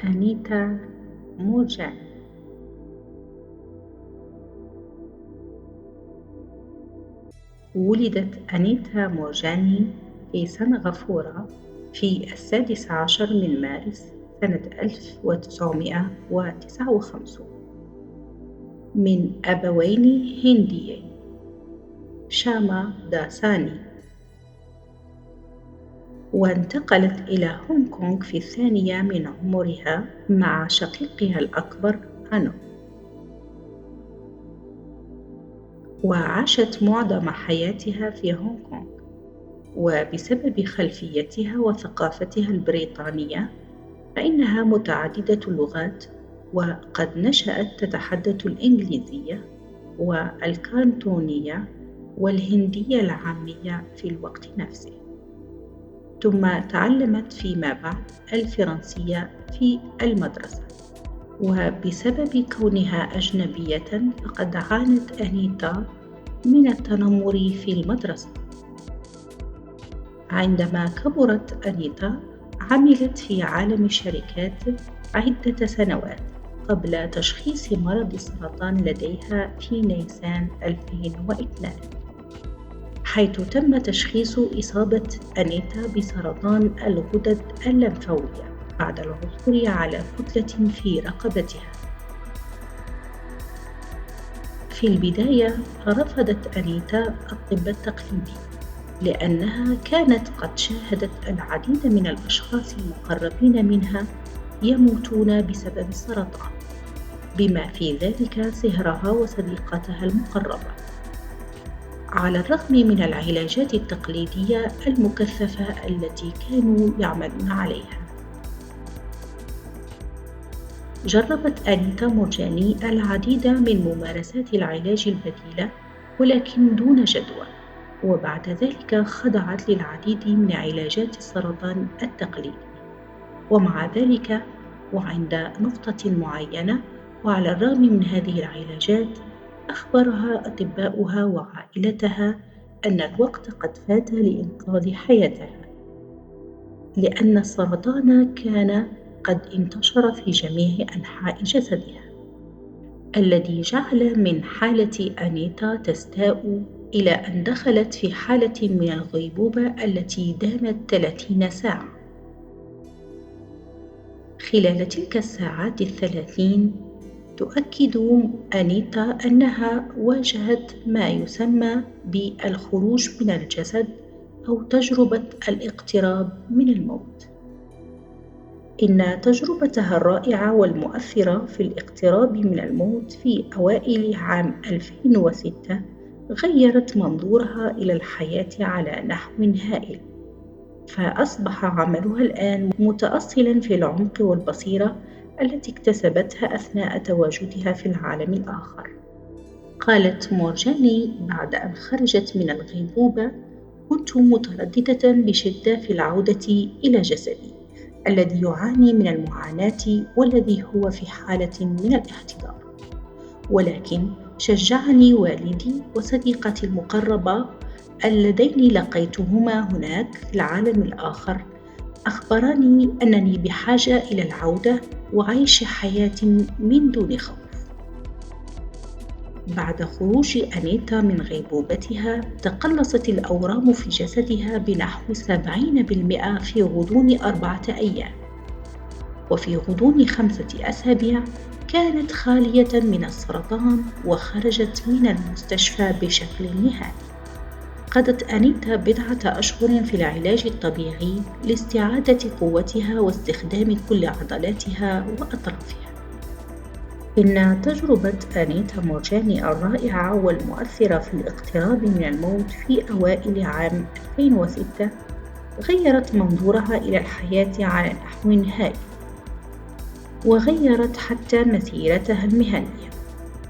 أنيتا مورجاني. ولدت أنيتا مورجاني في سنغافورة في 16 من مارس سنة 1959 من أبوين هنديين، شاما داساني، وانتقلت إلى هونغ كونغ في الثانية من عمرها مع شقيقها الأكبر أنو، وعاشت معظم حياتها في هونغ كونغ. وبسبب خلفيتها وثقافتها البريطانية فإنها متعددة اللغات، وقد نشأت تتحدث الإنجليزية والكانتونية والهندية العامية في الوقت نفسه، ثم تعلمت فيما بعد الفرنسية في المدرسة. وبسبب كونها أجنبية فقد عانت أنيتا من التنمر في المدرسة. عندما كبرت أنيتا عملت في عالم الشركات عدة سنوات قبل تشخيص مرض السرطان لديها في نيسان 2002، حيث تم تشخيص إصابة أنيتا بسرطان الغدد اللمفاوية بعد العثور على كتلة في رقبتها. في البداية رفضت أنيتا الطب التقليدي لأنها كانت قد شاهدت العديد من الأشخاص المقربين منها يموتون بسبب السرطان، بما في ذلك صهرها وصديقتها المقربة، على الرغم من العلاجات التقليدية المكثفة التي كانوا يعملون عليها. جربت أنيتا مورجاني العديد من ممارسات العلاج البديلة ولكن دون جدوى، وبعد ذلك خضعت للعديد من علاجات السرطان التقليدي. ومع ذلك وعند نقطة معينة وعلى الرغم من هذه العلاجات أخبرها أطباؤها وعائلتها أن الوقت قد فات لإنقاذ حياتها، لأن السرطان كان قد انتشر في جميع أنحاء جسدها، الذي جعل من حالة أنيتا تستاء إلى أن دخلت في حالة من الغيبوبة التي دامت 30 ساعة. خلال تلك الساعات 30 تؤكد أنيتا أنها واجهت ما يسمى بالخروج من الجسد أو تجربة الاقتراب من الموت. إن تجربتها الرائعة والمؤثرة في الاقتراب من الموت في أوائل عام 2006 غيرت منظورها إلى الحياة على نحو هائل، فأصبح عملها الآن متأصلاً في العمق والبصيرة التي اكتسبتها أثناء تواجدها في العالم الآخر. قالت مورجاني بعد أن خرجت من الغيبوبة: كنت مترددة بشدة في العودة إلى جسدي الذي يعاني من المعاناة والذي هو في حالة من الاحتضار، ولكن شجعني والدي وصديقتي المقربة اللذين لقيتهما هناك في العالم الآخر، أخبراني أنني بحاجة إلى العودة وعيش حياة من دون خوف. بعد خروج أنيتا من غيبوبتها تقلصت الأورام في جسدها بنحو 70% في غضون 4 أيام، وفي غضون 5 أسابيع كانت خالية من السرطان وخرجت من المستشفى بشكل نهائي. قضت أنيتا 1 أشهر في العلاج الطبيعي لاستعادة قوتها واستخدام كل عضلاتها وأطرافها. إن تجربة أنيتا مورجاني الرائعة والمؤثرة في الاقتراب من الموت في أوائل عام 2006 غيرت منظورها إلى الحياة على نحو هائل، وغيرت حتى مسيرتها المهنية،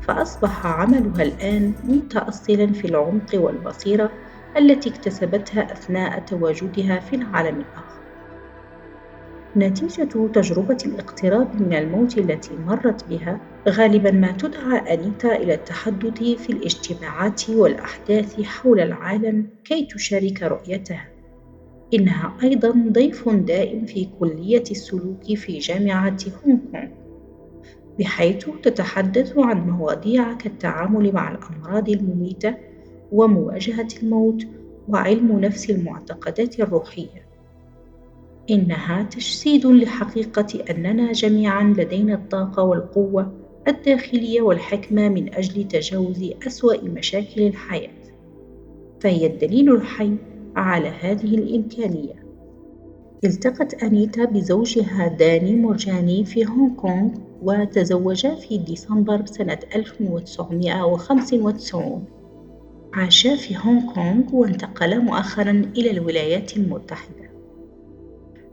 فأصبح عملها الآن متأصلاً في العمق والبصيرة التي اكتسبتها أثناء تواجدها في العالم الآخر. نتيجة تجربة الاقتراب من الموت التي مرت بها، غالباً ما تدعى أنيتا إلى التحدث في الاجتماعات والأحداث حول العالم كي تشارك رؤيتها، إنها أيضاً ضيف دائم في كلية السلوك في جامعة هونغ كونغ، بحيث تتحدث عن مواضيع كالتعامل مع الأمراض المميتة ومواجهة الموت وعلم نفس المعتقدات الروحية. إنها تجسيد لحقيقة أننا جميعاً لدينا الطاقة والقوة الداخلية والحكمة من أجل تجاوز أسوأ مشاكل الحياة، فهي الدليل الحي على هذه الإمكانية. التقت أنيتا بزوجها داني مورجاني في هونغ كونغ، وتزوجا في ديسمبر سنة 1995. عاشا في هونغ كونغ وانتقلا مؤخراً إلى الولايات المتحدة.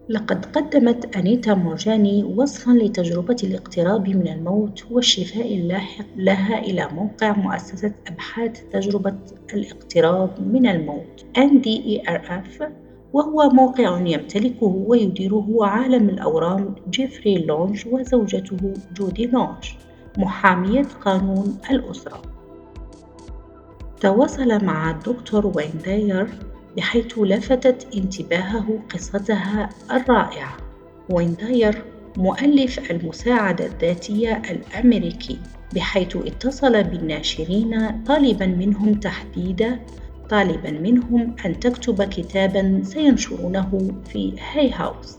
لقد قدمت أنيتا مورجاني وصفاً لتجربة الاقتراب من الموت والشفاء اللاحق لها إلى موقع مؤسسة أبحاث تجربة الاقتراب من الموت NDERF، وهو موقع يمتلكه ويديره عالم الأورام جيفري لونج وزوجته جودي لونج، محامية قانون الأسرة. تواصل مع الدكتور وين داير بحيث لفتت انتباهه قصتها الرائعة. وين داير مؤلف المساعدة الذاتية الأمريكي، بحيث اتصل بالناشرين طالبا منهم أن تكتب كتابا سينشرونه في هاي هاوس،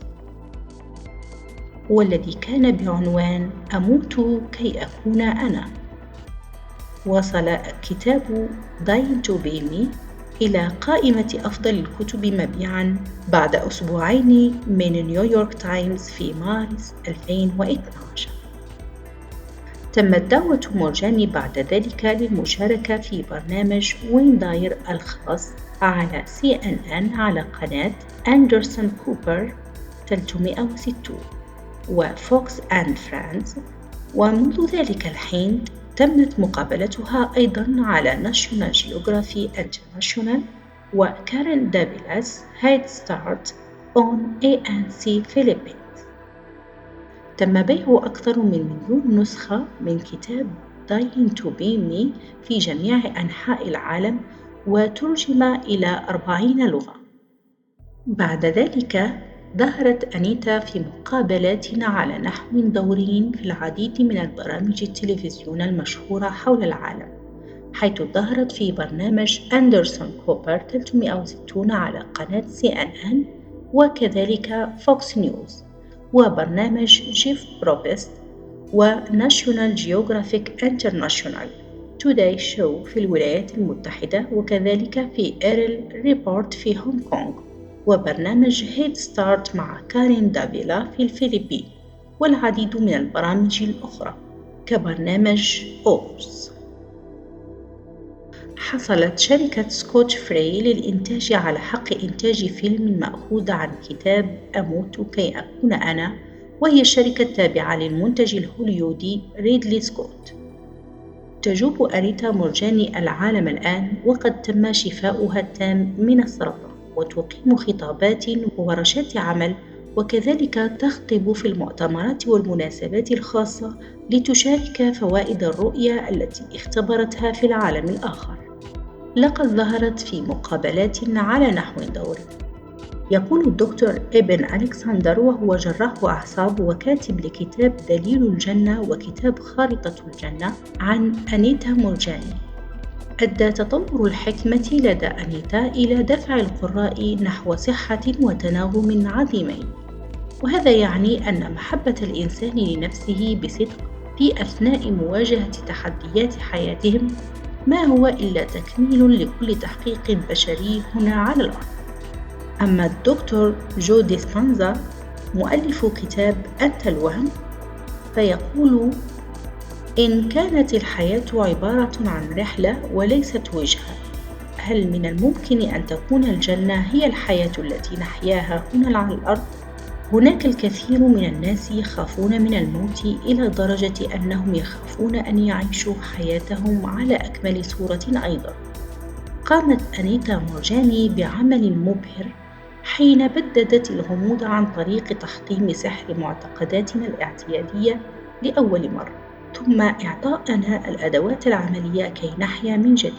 والذي كان بعنوان أموت كي أكون أنا. وصل كتاب Dying to Be Me إلى قائمة أفضل الكتب مبيعاً بعد أسبوعين من نيويورك تايمز في مارس 2012. تمت دعوة مورجاني بعد ذلك للمشاركة في برنامج وين داير الخاص على CNN على قناة أندرسون كوبر 360 وفوكس أند فريندز، ومنذ ذلك الحين تمت مقابلتها أيضاً على ناشيونال جيوغرافي انترناشونال وكارين دابيلاس هيد ستارت أون ANC فيليبينز. تم بيع أكثر من 1,000,000 نسخة من كتاب Dying to Be Me في جميع أنحاء العالم، وترجم إلى 40 لغة. بعد ذلك ظهرت أنيتا في مقابلات على نحو دوري في العديد من البرامج التلفزيون المشهورة حول العالم، حيث ظهرت في برنامج أندرسون كوبر 360 على قناة CNN، وكذلك فوكس نيوز، وبرنامج جيف بروبست وناشيونال جيوغرافيك انترناشونال توداي شو في الولايات المتحدة، وكذلك في إيرل ريبورت في هونغ كونغ، وبرنامج هيد ستارت مع كارين دافيلا في الفلبين، والعديد من البرامج الأخرى كبرنامج أورس. حصلت شركة سكوتش فري للإنتاج على حق إنتاج فيلم مأخوذ عن كتاب أموت كي أكون أنا، وهي شركة تابعة للمنتج الهوليودي ريدلي سكوت. تجوب أنيتا مورجاني العالم الآن، وقد تم شفاؤها التام من السرطان، وتقيم خطابات وورشات عمل، وكذلك تخطب في المؤتمرات والمناسبات الخاصة لتشارك فوائد الرؤية التي اختبرتها في العالم الآخر. لقد ظهرت في مقابلات على نحو دوري. يقول الدكتور إبن ألكسندر، وهو جراح أعصاب وكاتب لكتاب دليل الجنة وكتاب خارطة الجنة، عن أنيتا مورجاني: أدى تطور الحكمة لدى أنيتا إلى دفع القراء نحو صحة وتناغم عظيمين، وهذا يعني أن محبة الإنسان لنفسه بصدق في أثناء مواجهة تحديات حياتهم ما هو إلا تكميل لكل تحقيق بشري هنا على الأرض. أما الدكتور جو ديسبانزا مؤلف كتاب أنت الوهم، فيقول: إن كانت الحياة عبارة عن رحلة وليست وجهة، هل من الممكن أن تكون الجنة هي الحياة التي نحياها هنا على الأرض؟ هناك الكثير من الناس يخافون من الموت إلى درجة أنهم يخافون أن يعيشوا حياتهم على أكمل صورة أيضا. قامت أنيتا مورجاني بعمل مبهر حين بددت الغموض عن طريق تحطيم سحر معتقداتنا الاعتيادية لأول مرة، ثم إعطاءنا الأدوات العملية كي نحيا من جديد.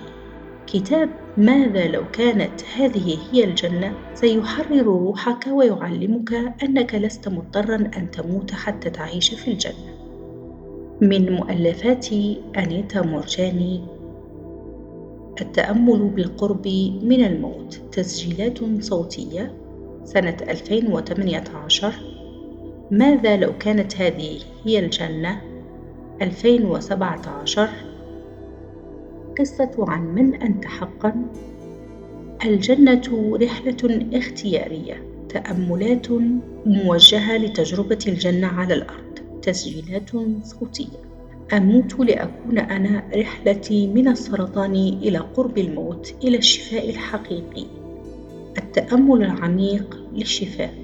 كتاب ماذا لو كانت هذه هي الجنة؟ سيحرر روحك ويعلمك أنك لست مضطرًا أن تموت حتى تعيش في الجنة. من مؤلفات أنيتا مورجاني: التأمل بالقرب من الموت، تسجيلات صوتية، سنة 2018. ماذا لو كانت هذه هي الجنة، 2017. قصة عن من أنت حقًا، الجنة رحلة اختيارية، تأملات موجهة لتجربة الجنة على الأرض، تسجيلات صوتية. أموت لأكون أنا، رحلتي من السرطان إلى قرب الموت إلى الشفاء الحقيقي، التأمل العميق للشفاء.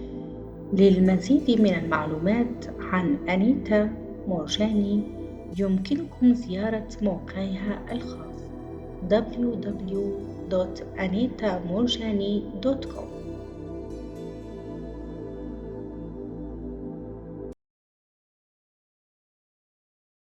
للمزيد من المعلومات عن أنيتا مورجاني يمكنكم زيارة موقعها الخاص www.anitamorjani.com.